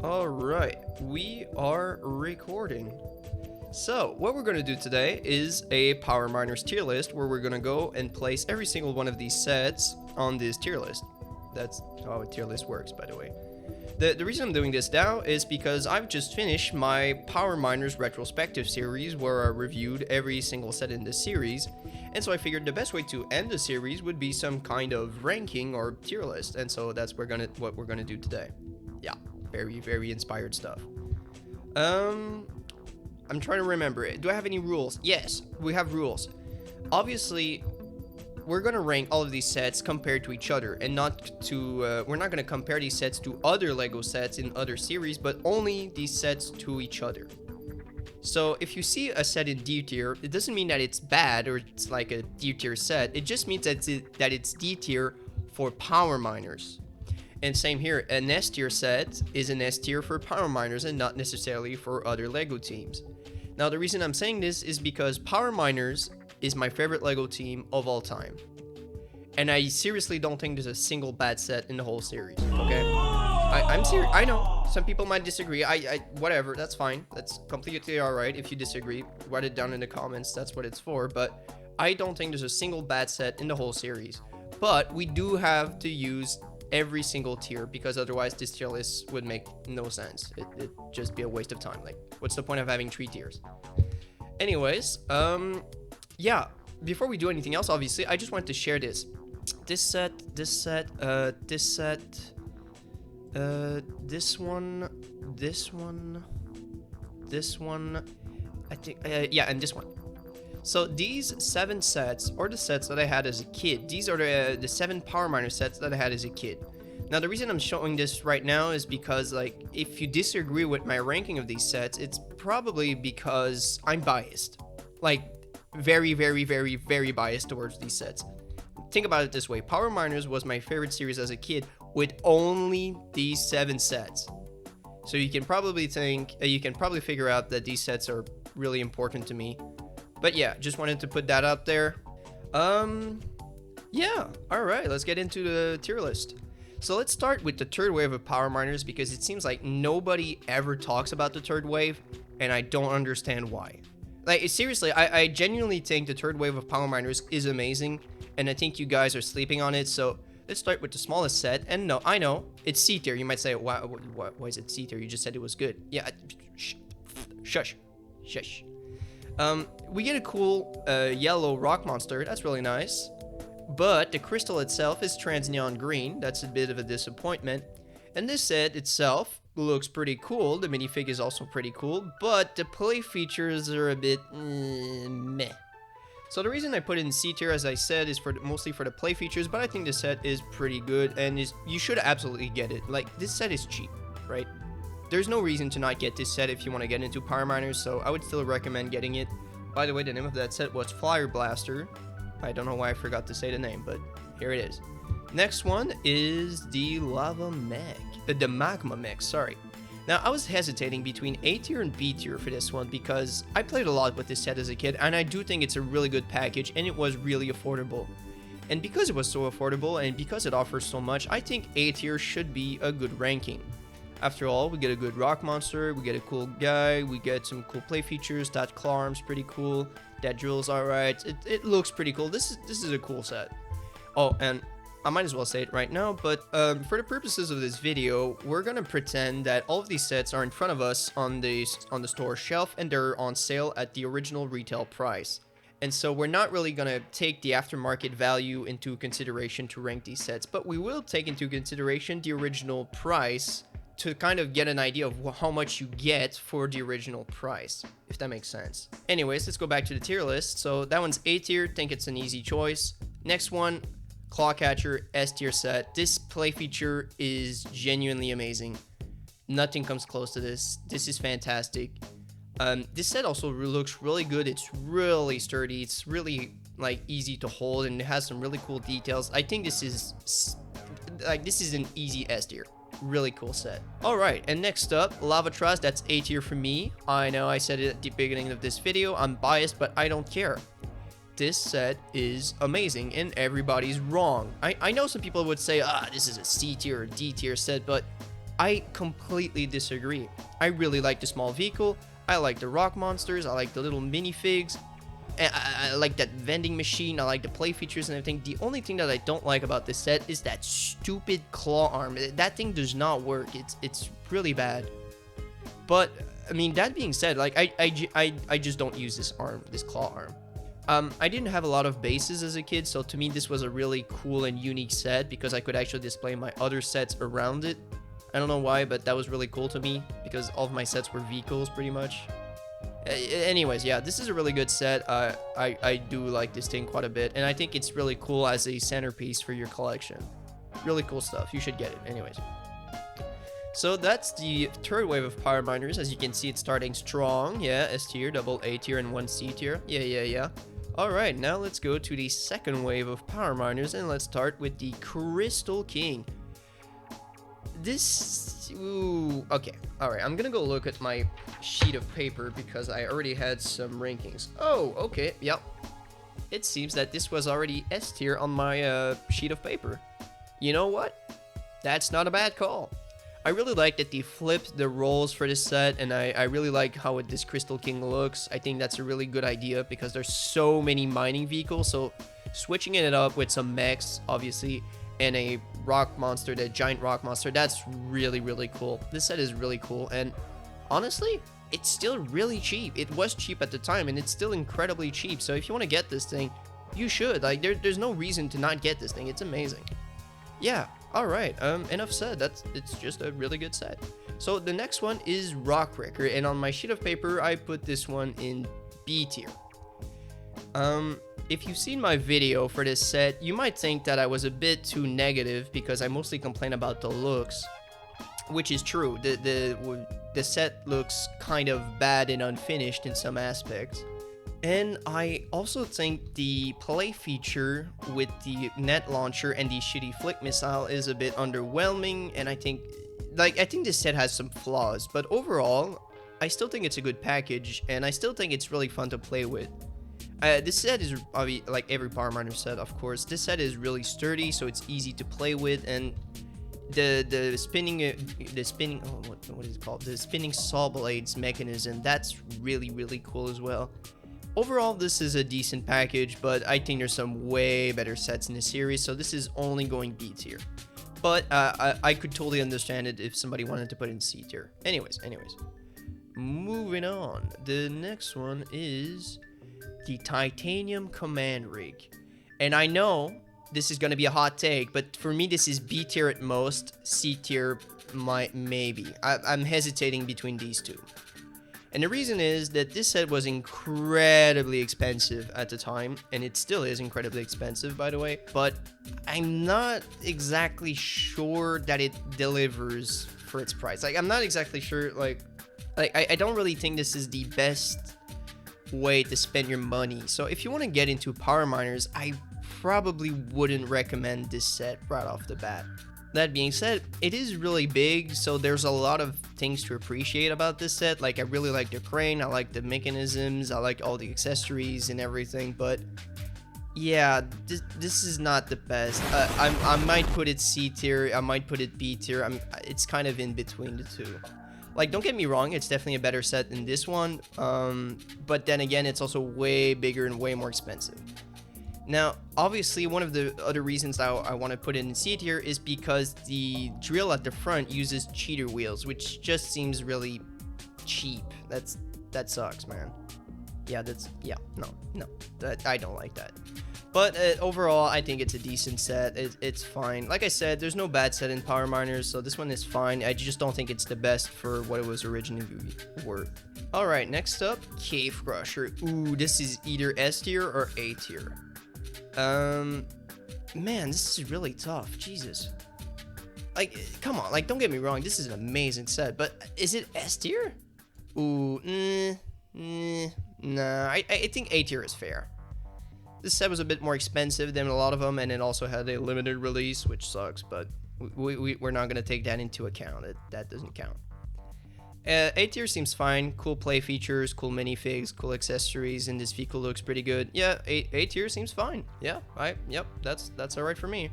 Alright, we are recording. So, what we're going to do today is a Power Miners tier list where we're going to go and place every single one of these sets on this tier list. That's how a tier list works, by the way. The reason I'm doing this now is because I've just finished my Power Miners retrospective series where I reviewed every single set in this series, and so I figured the best way to end the series would be some kind of ranking or tier list, and so that's what we're gonna do today. Yeah, very inspired stuff. I'm trying to remember it. Do I have any rules? Yes, we have rules. Obviously, we're going to rank all of these sets compared to each other, and not to we're not going to compare these sets to other Lego sets in other series, but only these sets to each other. So if you see a set in D tier, it doesn't mean that it's bad or it's like a D tier set. It just means that it's D tier for Power Miners. And same here, an S tier set is an S tier for Power Miners and not necessarily for other Lego teams. Now the reason I'm saying this is because Power Miners is my favorite Lego team of all time. And I seriously don't think there's a single bad set in the whole series, okay? I'm serious. I know, some people might disagree. Whatever, that's fine. That's completely alright if you disagree. Write it down in the comments, that's what it's for. But I don't think there's a single bad set in the whole series. But we do have to use every single tier, because otherwise this tier list would make no sense. It'd just be a waste of time. Like, what's the point of having 3 tiers? Anyways, yeah, before we do anything else, obviously, I just wanted to share this. This one, I think, yeah, and this one. So these 7 sets, or the sets that I had as a kid, these are the 7 Power Miner sets that I had as a kid. Now, the reason I'm showing this right now is because, like, if you disagree with my ranking of these sets, it's probably because I'm biased. Like, very biased towards these sets. Think about it this way. Power Miners was my favorite series as a kid with only these 7 sets. So you can probably figure out that these sets are really important to me. But yeah, just wanted to put that out there. Yeah, alright, let's get into the tier list. So let's start with the third wave of Power Miners, because it seems like nobody ever talks about the third wave, and I don't understand why. Like, seriously, I genuinely think the third wave of Power Miners is amazing, and I think you guys are sleeping on it, so let's start with the smallest set. And no, I know, it's C tier. You might say, why is it C tier? You just said it was good. Yeah, shush. We get a cool yellow rock monster. That's really nice. But the crystal itself is trans neon green. That's a bit of a disappointment. And this set itself looks pretty cool. The minifig is also pretty cool, but the play features are a bit meh. So the reason I put it in C tier, as I said, is mostly for the play features, but I think this set is pretty good, and you should absolutely get it. Like, this set is cheap, right? There's no reason to not get this set if you want to get into Power Miners, so I would still recommend getting it. By the way, the name of that set was Flyer Blaster. I don't know why I forgot to say the name, but here it is. Next one is the the Magma Mech, sorry. Now, I was hesitating between A tier and B tier for this one because I played a lot with this set as a kid, and I do think it's a really good package, and it was really affordable. And because it was so affordable, and because it offers so much, I think A tier should be a good ranking. After all, we get a good rock monster, we get a cool guy, we get some cool play features. That claw arm's pretty cool, that drill's alright, it looks pretty cool. This is a cool set. Oh, and I might as well say it right now, but for the purposes of this video, we're gonna pretend that all of these sets are in front of us on the store shelf, and they're on sale at the original retail price. And so we're not really gonna take the aftermarket value into consideration to rank these sets, but we will take into consideration the original price to kind of get an idea of how much you get for the original price, if that makes sense. Anyways, let's go back to the tier list. So that one's A tier, think it's an easy choice. Next one, Clawcatcher, S tier set. This play feature is genuinely amazing. Nothing comes close to this. This is fantastic. This set also looks really good. It's really sturdy. It's really like easy to hold, and it has some really cool details. I think this is an easy S tier. Really cool set. Alright, and next up, Lavatrash. That's A tier for me. I know I said it at the beginning of this video. I'm biased, but I don't care. This set is amazing, and everybody's wrong. I know some people would say, this is a C tier or D tier set, but I completely disagree. I really like the small vehicle. I like the rock monsters. I like the little minifigs. I like that vending machine. I like the play features and everything. The only thing that I don't like about this set is that stupid claw arm. That thing does not work. It's really bad. But I mean, that being said, like I just don't use this arm, this claw arm. I didn't have a lot of bases as a kid, so to me this was a really cool and unique set because I could actually display my other sets around it. I don't know why, but that was really cool to me because all of my sets were vehicles pretty much. Anyways, yeah, this is a really good set. I do like this thing quite a bit, and I think it's really cool as a centerpiece for your collection. Really cool stuff. You should get it. Anyways. So that's the third wave of power miners. As you can see, it's starting strong. Yeah, S tier, double A tier, and one C tier. Yeah. Alright, now let's go to the second wave of power miners, and let's start with the Crystal King. Okay, alright, I'm gonna go look at my sheet of paper because I already had some rankings. Oh, okay, yep. It seems that this was already S tier on my sheet of paper. You know what? That's not a bad call. I really like that they flipped the roles for this set, and I really like how this Crystal King looks. I think that's a really good idea because there's so many mining vehicles, so switching it up with some mechs, obviously, and a rock monster, the giant rock monster, that's really cool. This set is really cool, and honestly, it's still really cheap. It was cheap at the time, and it's still incredibly cheap, so if you want to get this thing, you should. Like, there's no reason to not get this thing. It's amazing. Yeah. Alright, enough said. It's just a really good set. So the next one is Rockwrecker, and on my sheet of paper I put this one in B tier. If you've seen my video for this set, you might think that I was a bit too negative because I mostly complain about the looks, which is true. The set looks kind of bad and unfinished in some aspects. And I also think the play feature with the net launcher and the shitty flick missile is a bit underwhelming, and I think this set has some flaws, but overall, I still think it's a good package, and I still think it's really fun to play with. This set is like every Power Miner set, of course. This set is really sturdy, so it's easy to play with, and the spinning what is it called? The spinning saw blades mechanism, that's really cool as well. Overall, this is a decent package, but I think there's some way better sets in the series, so this is only going B tier. But I could totally understand it if somebody wanted to put it in C tier. Anyways. Moving on. The next one is the Titanium Command Rig. And I know this is going to be a hot take, but for me, this is B tier at most, C tier maybe. I'm hesitating between these two. And the reason is that this set was incredibly expensive at the time, and it still is incredibly expensive, by the way, but I'm not exactly sure that it delivers for its price. Like, I'm not exactly sure, I don't really think this is the best way to spend your money. So if you want to get into power miners, I probably wouldn't recommend this set right off the bat. That being said, it is really big, so there's a lot of things to appreciate about this set. Like, I really like the crane, I like the mechanisms, I like all the accessories and everything, but yeah, this is not the best. I might put it C tier, I might put it B tier. It's kind of in between the two. Like, don't get me wrong, it's definitely a better set than this one, but then again, it's also way bigger and way more expensive. Now, obviously, one of the other reasons I want to put it in C tier is because the drill at the front uses cheater wheels, which just seems really cheap. That sucks, man. No, I don't like that. But overall, I think it's a decent set. It's fine. Like I said, there's no bad set in Power Miners, so this one is fine. I just don't think it's the best for what it was originally worth. Alright, next up, Cave Crusher. Ooh, this is either S tier or A tier. Man, this is really tough. Jesus. Like, come on. Like, don't get me wrong. This is an amazing set. But is it S tier? Ooh, nah. I think A tier is fair. This set was a bit more expensive than a lot of them, and it also had a limited release, which sucks. But we're not going to take that into account. That doesn't count. A tier seems fine. Cool play features, cool minifigs, cool accessories, and this vehicle looks pretty good. Yeah, A tier seems fine. Yeah, yep, that's alright for me.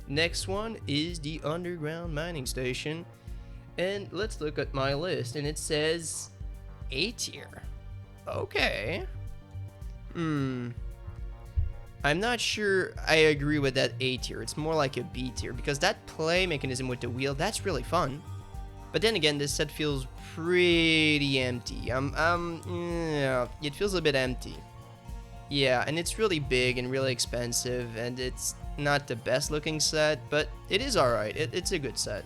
Next one is the underground mining station. And let's look at my list, and it says A tier. Okay. I'm not sure I agree with that A tier. It's more like a B tier, because that play mechanism with the wheel, that's really fun. But then again, this set feels pretty empty. Yeah, it feels a bit empty. Yeah, and it's really big and really expensive, and it's not the best looking set, but it is alright. It's a good set.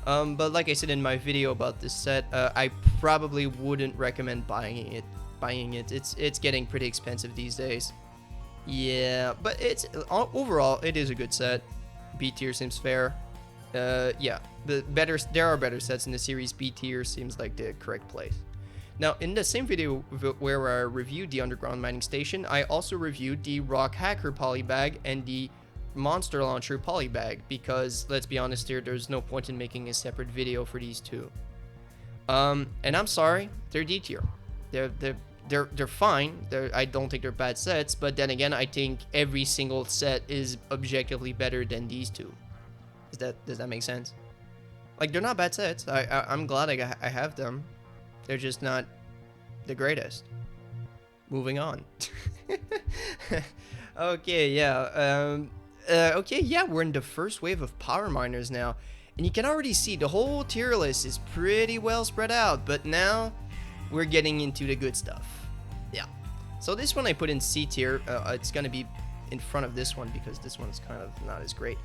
But like I said in my video about this set, I probably wouldn't recommend buying it. It's getting pretty expensive these days. Yeah, but it's overall it is a good set. B tier seems fair. Yeah, there are better sets in the series. B tier seems like the correct place. Now, in the same video where I reviewed the underground mining station, I also reviewed the rock hacker polybag and the monster launcher polybag, because let's be honest here, there's no point in making a separate video for these two. And I'm sorry, they're D tier. They're fine. I don't think they're bad sets, but then again, I think every single set is objectively better than these two. Does that make sense? Like, they're not bad sets. I'm glad I have them. They're just not the greatest. Moving on. Okay, yeah. Okay, yeah, we're in the first wave of power miners now. And you can already see the whole tier list is pretty well spread out. But now, we're getting into the good stuff. Yeah. So this one I put in C tier. It's going to be in front of this one because this one's kind of not as great.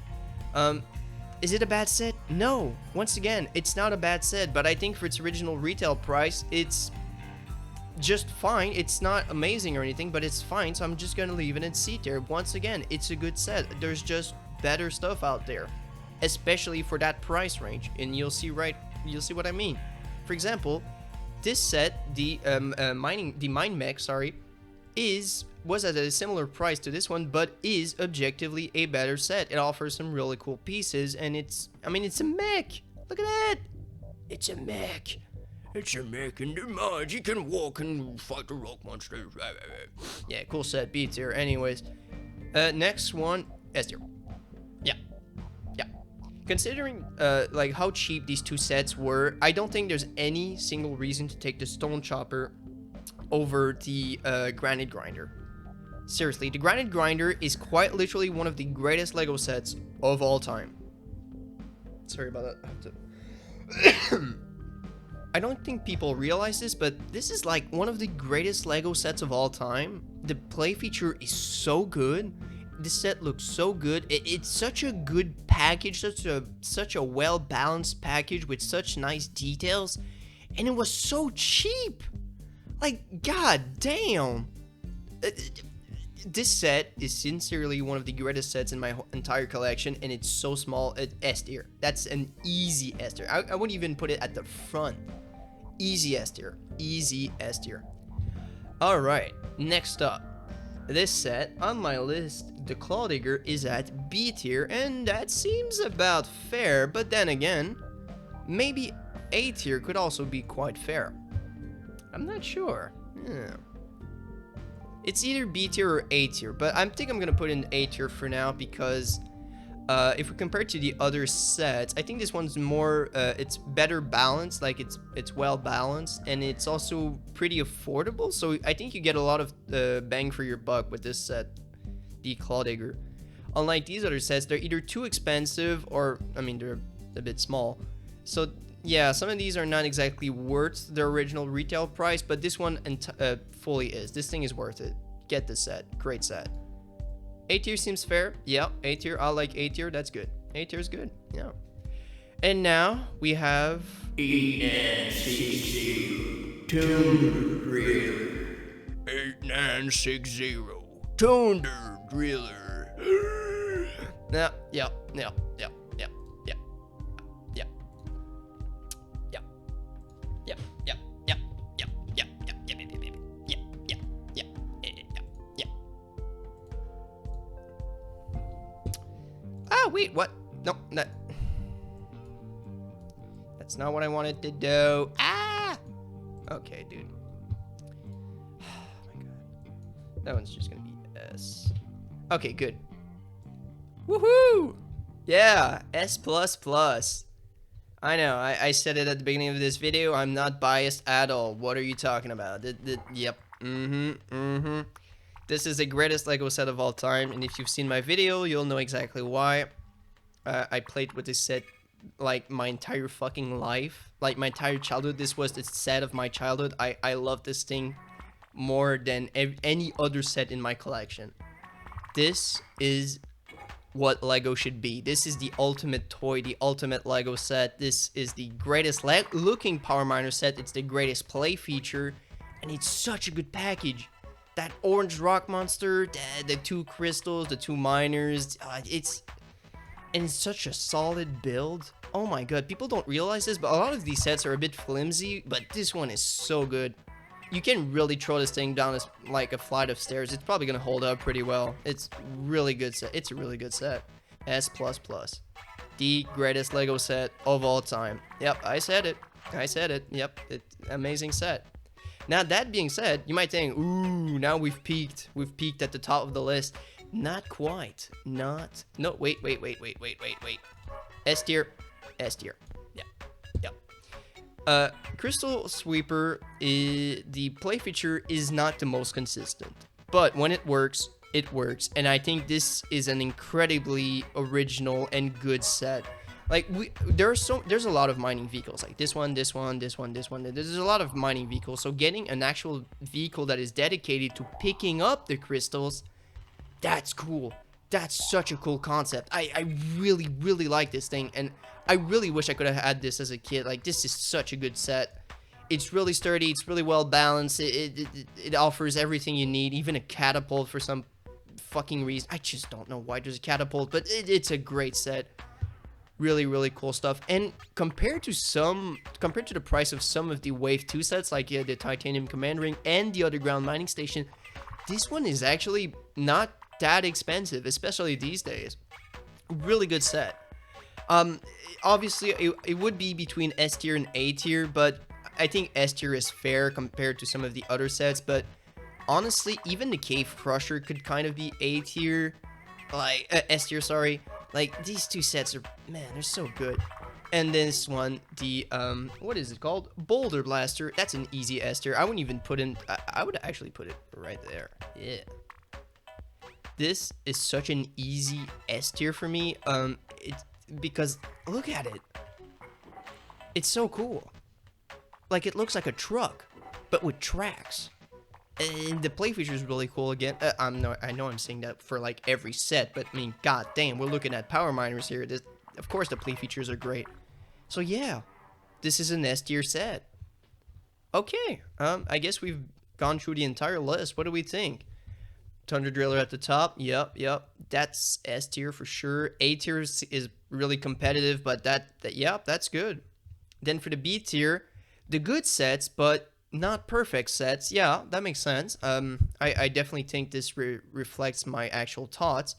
Is it a bad set? No. Once again, it's not a bad set, but I think for its original retail price, it's just fine. It's not amazing or anything, but it's fine, so I'm just gonna leave it in C tier. Once again, it's a good set. There's just better stuff out there, especially for that price range, and you'll see what I mean. For example, this set, the mine mech, sorry, was at a similar price to this one, but is objectively a better set. It offers some really cool pieces, and it's a mech. Look at that. It's a mech. It's a mech in the mines. You can walk and fight the rock monsters. Yeah, cool set. B tier. Anyways, next one, S tier. Yeah. Considering like how cheap these two sets were, I don't think there's any single reason to take the stone chopper over the granite grinder. Seriously, the granite grinder is quite literally one of the greatest Lego sets of all time. Sorry about that. I don't think people realize this, but this is like one of the greatest Lego sets of all time. The play feature is so good. This set looks so good. It's such a good package, such a well-balanced package with such nice details, and it was so cheap. Like, god damn. This set is sincerely one of the greatest sets in my entire collection, and it's so small. S tier. That's an easy S tier. I wouldn't even put it at the front. Easy S tier. Easy S tier. Alright, next up. This set on my list, the Claw Digger, is at B tier, and that seems about fair, but then again, maybe A tier could also be quite fair. I'm not sure. Yeah. It's either B tier or A tier, but I think I'm gonna put in A tier for now because if we compare it to the other sets, I think this one's more, it's better balanced, like it's well balanced, and it's also pretty affordable. So I think you get a lot of bang for your buck with this set, the Claw Digger. Unlike these other sets, they're either too expensive or, I mean, they're a bit small. So yeah, some of these are not exactly worth their original retail price, but this one fully is. This thing is worth it. Get this set. Great set. A tier seems fair. Yeah, A tier. I like A tier. That's good. A tier is good. Yeah. And now we have E960 Tuner Driller. 8960 Tuner Driller. Yeah. Ah, wait, what? No, that's not what I wanted to do. Ah! Okay, dude. Oh my god. That one's just gonna be S. Okay, good. Woohoo! Yeah, S++. I know. I said it at the beginning of this video. I'm not biased at all. What are you talking about? Yep. Mm-hmm. Mm-hmm. This is the greatest Lego set of all time, and if you've seen my video, you'll know exactly why. I played with this set like my entire fucking life, like my entire childhood. This was the set of my childhood. I love this thing more than any other set in my collection. This is what Lego should be. This is the ultimate toy, the ultimate Lego set. This is the greatest looking Power Miner set. It's the greatest play feature, and it's such a good package. That orange rock monster, the two crystals, the two miners, it's such a solid build. Oh my god, people don't realize this, but a lot of these sets are a bit flimsy, but this one is so good. You can really throw this thing down as like a flight of stairs. It's probably gonna hold up pretty well. It's really good set. It's a really good set. S++. The greatest Lego set of all time. Yep, I said it. I said it. Yep, it's amazing set. Now that being said, you might think, ooh, now we've peaked. We've peaked at the top of the list. Not quite. No, wait. S tier. S tier. Yeah. Crystal Sweeper, the play feature is not the most consistent, but when it works, and I think this is an incredibly original and good set. Like there's a lot of mining vehicles, like this one. There's a lot of mining vehicles, so getting an actual vehicle that is dedicated to picking up the crystals, that's cool. That's such a cool concept. I really like this thing, and I really wish I could have had this as a kid. Like, this is such a good set. It's really sturdy. It's really well balanced. It offers everything you need, even a catapult for some fucking reason. I just don't know why there's a catapult, but it's a great set. Really cool stuff. And compared to the price of some of the Wave 2 sets, like the Titanium Command Ring and the Underground Mining Station, this one is actually not that expensive, especially these days. Really good set. Obviously it would be between S tier and A tier, but I think S tier is fair compared to some of the other sets. But honestly, even the Cave Crusher could kind of be A tier, like S tier, sorry. Like, these two sets are, man, they're so good. And this one, the what is it called, Boulder Blaster, that's an easy S tier. I wouldn't even put in, I would actually put it right there. Yeah, this is such an easy S tier for me. It's because look at it. It's so cool. Like, it looks like a truck, but with tracks. And the play feature is really cool again. I know I'm saying that for like every set, but I mean, god damn, we're looking at Power Miners here. Of course, the play features are great. So yeah, this is an S tier set. Okay, I guess we've gone through the entire list. What do we think? Thunder Driller at the top. Yep. That's S tier for sure. A tier is really competitive, but yeah, that's good. Then for the B tier, the good sets, but not perfect sets. Yeah, that makes sense. I definitely think this reflects my actual thoughts.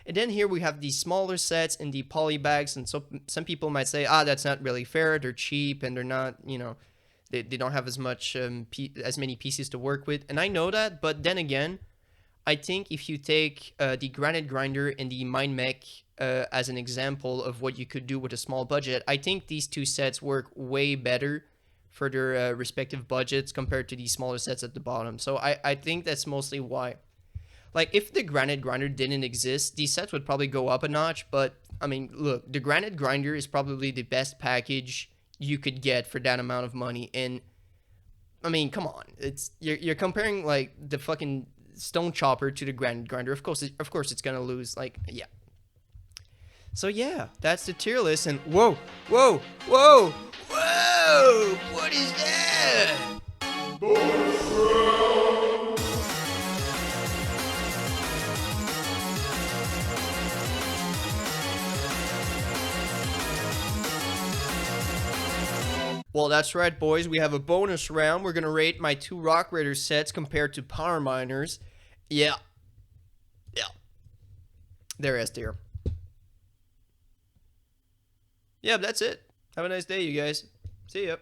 And then here we have the smaller sets and the poly bags, and so some people might say, that's not really fair. They're cheap and they're not, they don't have as much as many pieces to work with. And I know that, but then again, I think if you take the Granite Grinder and the Mine Mech as an example of what you could do with a small budget, I think these two sets work way better for their respective budgets compared to the smaller sets at the bottom. So I think that's mostly why. Like, if the Granite Grinder didn't exist, these sets would probably go up a notch, but, I mean, look, the Granite Grinder is probably the best package you could get for that amount of money, and, I mean, come on, you're comparing, like, the fucking Stone Chopper to the Granite Grinder. Of course it's gonna lose, like, yeah. So, yeah, that's the tier list, and whoa, what is that? Well, that's right, boys. We have a bonus round. We're going to rate my two Rock Raider sets compared to Power Miners. Yeah. They're S tier. Yeah, that's it. Have a nice day, you guys. See ya.